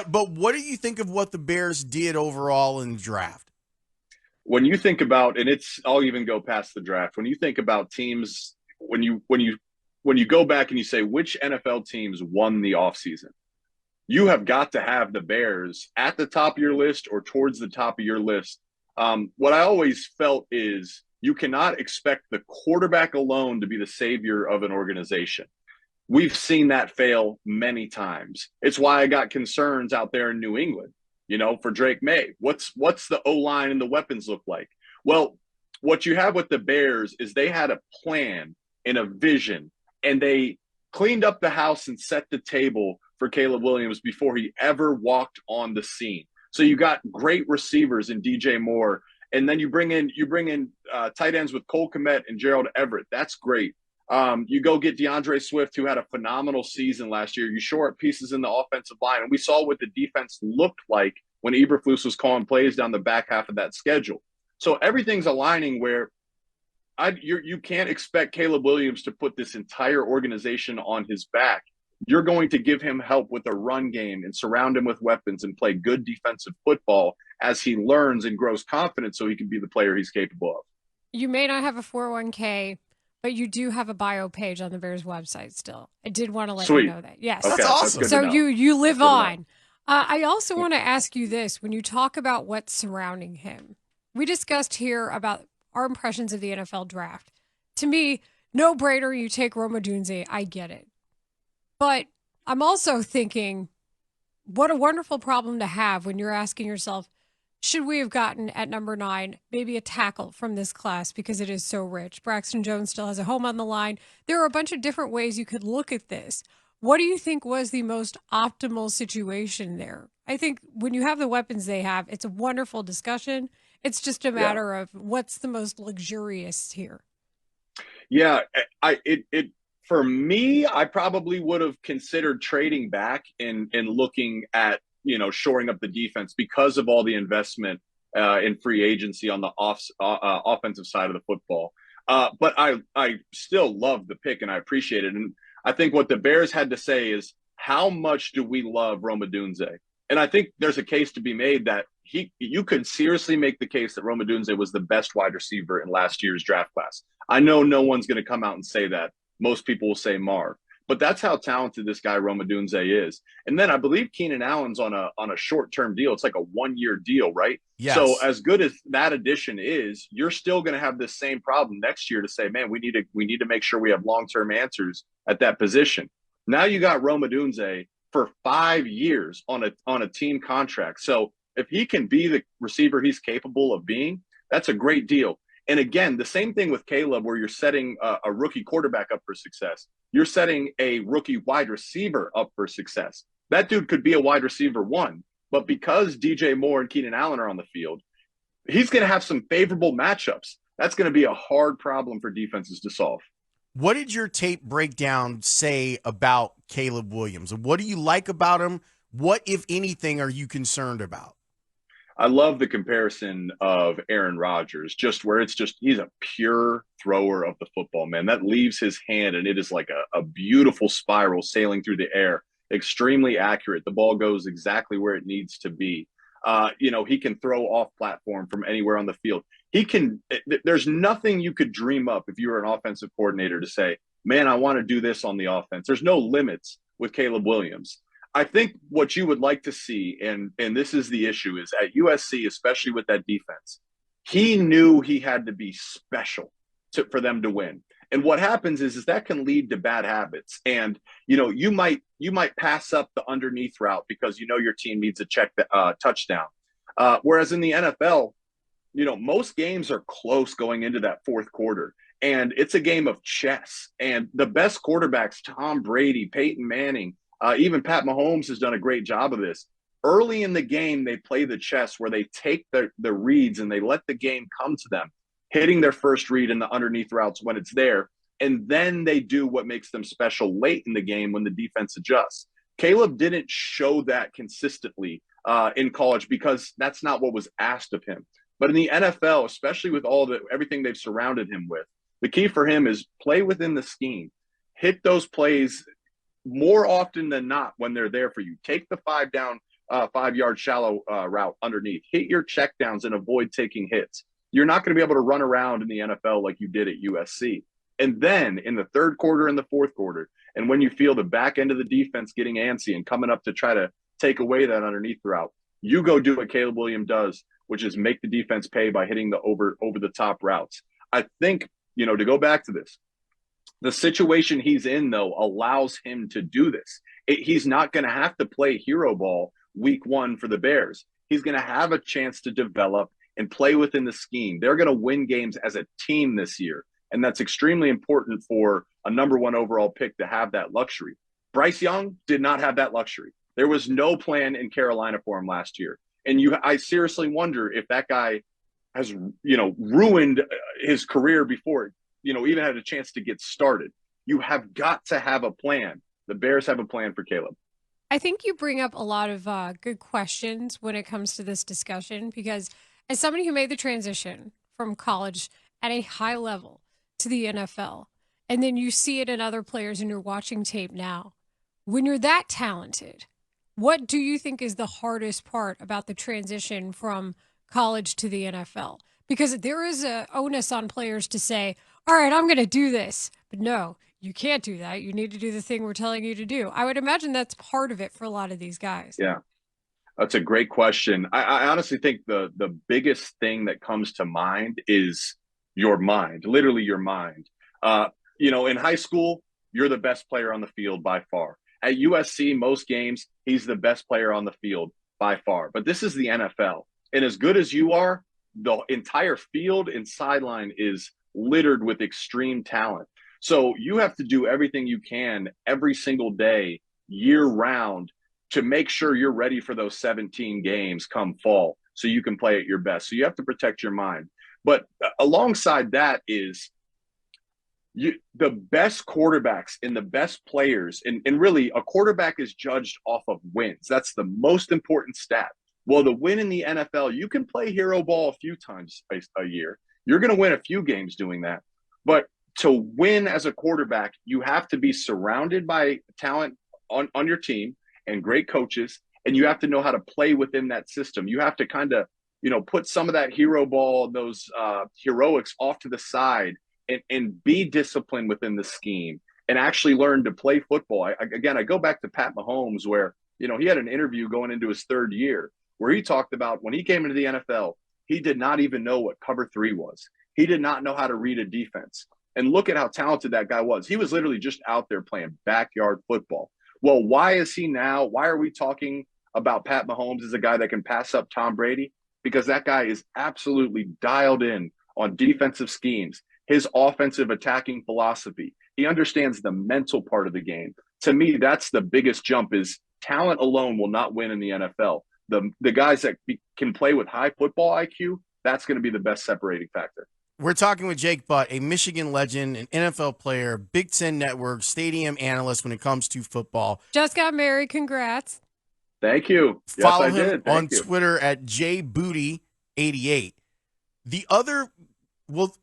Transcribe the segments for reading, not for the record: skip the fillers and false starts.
But what do you think of what the Bears did overall in the draft? When you think about, and I'll even go past the draft. When you think about teams, when you go back and you say which NFL teams won the offseason, you have got to have the Bears at the top of your list or towards the top of your list. What I always felt is you cannot expect the quarterback alone to be the savior of an organization. We've seen that fail many times. It's why I got concerns out there in New England, for Drake May. What's the O line and the weapons look like? Well, what you have with the Bears is they had a plan and a vision, and they cleaned up the house and set the table for Caleb Williams before he ever walked on the scene. So you got great receivers in DJ Moore, and then you bring in tight ends with Cole Kmet and Gerald Everett. That's great. You go get DeAndre Swift, who had a phenomenal season last year. You shore up pieces in the offensive line, and we saw what the defense looked like when Eberflus was calling plays down the back half of that schedule. So everything's aligning where you can't expect Caleb Williams to put this entire organization on his back. You're going to give him help with a run game and surround him with weapons and play good defensive football as he learns and grows confidence so he can be the player he's capable of. You may not have a 401k, but you do have a bio page on the Bears website still. I did want to let you Sweet. know that. Yes. Okay, That's that's awesome. good So to know. you live That's good to know. on. I also want to ask you this. When you talk about what's surrounding him, we discussed here about our impressions of the NFL draft. To me, no brainer, you take Roma Dunze. I get it. But I'm also thinking, what a wonderful problem to have when you're asking yourself, should we have gotten at number 9 maybe a tackle from this class because it is so rich? Braxton Jones still has a home on the line. There are a bunch of different ways you could look at this. What do you think was the most optimal situation there? I think when you have the weapons they have, it's a wonderful discussion. It's just a Yeah. matter of what's the most luxurious here. Yeah, it for me, I probably would have considered trading back and looking at shoring up the defense because of all the investment in free agency on the offensive side of the football. But I still love the pick and I appreciate it. And I think what the Bears had to say is how much do we love Roma Dunze? And I think there's a case to be made that you could seriously make the case that Roma Dunze was the best wide receiver in last year's draft class. I know no one's going to come out and say that. Most people will say Marv, but that's how talented this guy Roma Dunze is. And then I believe Keenan Allen's on a short term deal. It's like a 1 year deal, right? So Yes. as good as that addition is, you're still going to have this same problem next year to say, man, we need to make sure we have long term answers at that position. Now you got Roma Dunze for 5 years on a team contract. So if he can be the receiver he's capable of being, that's a great deal. And again, the same thing with Caleb, where you're setting a rookie quarterback up for success. You're setting a rookie wide receiver up for success. That dude could be a wide receiver 1, but because DJ Moore and Keenan Allen are on the field, he's going to have some favorable matchups. That's going to be a hard problem for defenses to solve. What did your tape breakdown say about Caleb Williams? What do you like about him? What, if anything, are you concerned about? I love the comparison of Aaron Rodgers, just where he's a pure thrower of the football, man. That leaves his hand, and it is like a beautiful spiral sailing through the air, extremely accurate. The ball goes exactly where it needs to be. He can throw off platform from anywhere on the field. There's nothing you could dream up if you were an offensive coordinator to say, man, I want to do this on the offense. There's no limits with Caleb Williams. I think what you would like to see, and this is the issue, is at USC, especially with that defense, he knew he had to be special for them to win. And what happens is that can lead to bad habits. And you might pass up the underneath route because your team needs a touchdown. Whereas in the NFL, most games are close going into that fourth quarter. And it's a game of chess. And the best quarterbacks, Tom Brady, Peyton Manning, even Pat Mahomes has done a great job of this. Early in the game, they play the chess where they take the reads and they let the game come to them, hitting their first read in the underneath routes when it's there. And then they do what makes them special late in the game when the defense adjusts. Caleb didn't show that consistently in college because that's not what was asked of him. But in the NFL, especially with everything they've surrounded him with, the key for him is play within the scheme. Hit those plays more often than not when they're there for you. Take the 5 down 5-yard shallow route underneath. Hit your checkdowns and avoid taking hits. You're not going to be able to run around in the NFL like you did at USC. And then in the third quarter and the fourth quarter, and when you feel the back end of the defense getting antsy and coming up to try to take away that underneath route, you go do what Caleb Williams does, which is make the defense pay by hitting the over the top routes. I think, to go back to this, the situation he's in, though, allows him to do this. He's not going to have to play hero ball week 1 for the Bears. He's going to have a chance to develop and play within the scheme. They're going to win games as a team this year. And that's extremely important for a number 1 overall pick to have that luxury. Bryce Young did not have that luxury. There was no plan in Carolina for him last year. And I seriously wonder if that guy has, ruined his career before, even had a chance to get started. You have got to have a plan. The Bears have a plan for Caleb. I think you bring up a lot of good questions when it comes to this discussion, because as somebody who made the transition from college at a high level to the NFL, and then you see it in other players and you're watching tape now, when you're that talented, what do you think is the hardest part about the transition from college to the NFL? Because there is an onus on players to say, all right, I'm going to do this. But no, you can't do that. You need to do the thing we're telling you to do. I would imagine that's part of it for a lot of these guys. Yeah, that's a great question. I honestly think the biggest thing that comes to mind is your mind, literally your mind. In high school, you're the best player on the field by far. At USC, most games, he's the best player on the field by far. But this is the NFL. And as good as you are, the entire field and sideline is littered with extreme talent. So you have to do everything you can every single day, year round, to make sure you're ready for those 17 games come fall so you can play at your best. So you have to protect your mind. But alongside that is the best quarterbacks and the best players, and really a quarterback is judged off of wins. That's the most important stat. Well, the win in the NFL, you can play hero ball a few times a year. You're going to win a few games doing that. But to win as a quarterback, you have to be surrounded by talent on your team and great coaches, and you have to know how to play within that system. You have to kind of, put some of that hero ball, those heroics off to the side, and be disciplined within the scheme and actually learn to play football. I go back to Pat Mahomes, where, he had an interview going into his 3rd year where he talked about when he came into the NFL, he did not even know what cover 3 was. He did not know how to read a defense. And look at how talented that guy was. He was literally just out there playing backyard football. Well, why is he now? Why are we talking about Pat Mahomes as a guy that can pass up Tom Brady? Because that guy is absolutely dialed in on defensive schemes, his offensive attacking philosophy. He understands the mental part of the game. To me, that's the biggest jump. Is talent alone will not win in the NFL. The guys that can play with high football IQ, that's going to be the best separating factor. We're talking with Jake Butt, a Michigan legend, an NFL player, Big Ten Network, stadium analyst when it comes to football. Just got married. Congrats. Thank you. Follow him on Twitter at jbooty88.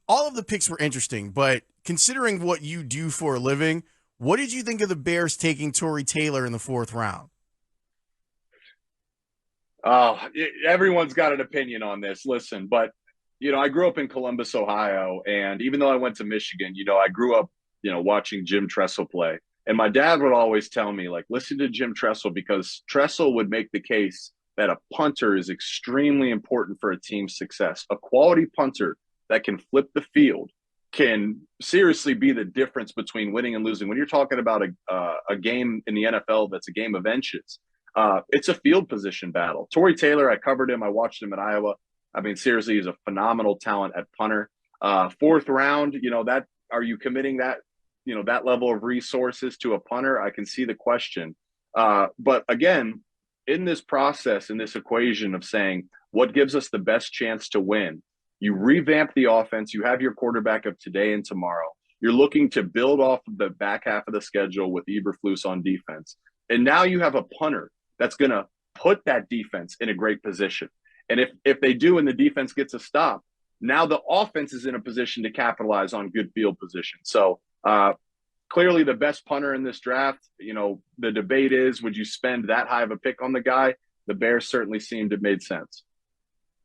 All of the picks were interesting, but considering what you do for a living, what did you think of the Bears taking Tory Taylor in the 4th round? Everyone's got an opinion on this. Listen, but I grew up in Columbus, Ohio, and even though I went to Michigan, I grew up, watching Jim Tressel play. And my dad would always tell me, listen to Jim Tressel, because Tressel would make the case that a punter is extremely important for a team's success. A quality punter that can flip the field can seriously be the difference between winning and losing. When you're talking about a game in the NFL that's a game of inches, it's a field position battle. Tory Taylor, I covered him. I watched him at Iowa. I mean, seriously, he's a phenomenal talent at punter. 4th round, that are you committing that, that level of resources to a punter? I can see the question. But again, in this process, in this equation of saying what gives us the best chance to win, you revamp the offense. You have your quarterback of today and tomorrow. You're looking to build off of the back half of the schedule with Eberflus on defense. And now you have a punter that's going to put that defense in a great position. And if they do and the defense gets a stop, now the offense is in a position to capitalize on good field position. So clearly the best punter in this draft, the debate is, would you spend that high of a pick on the guy? The Bears certainly seemed it made sense.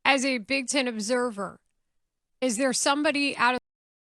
As a Big Ten observer, is there somebody out of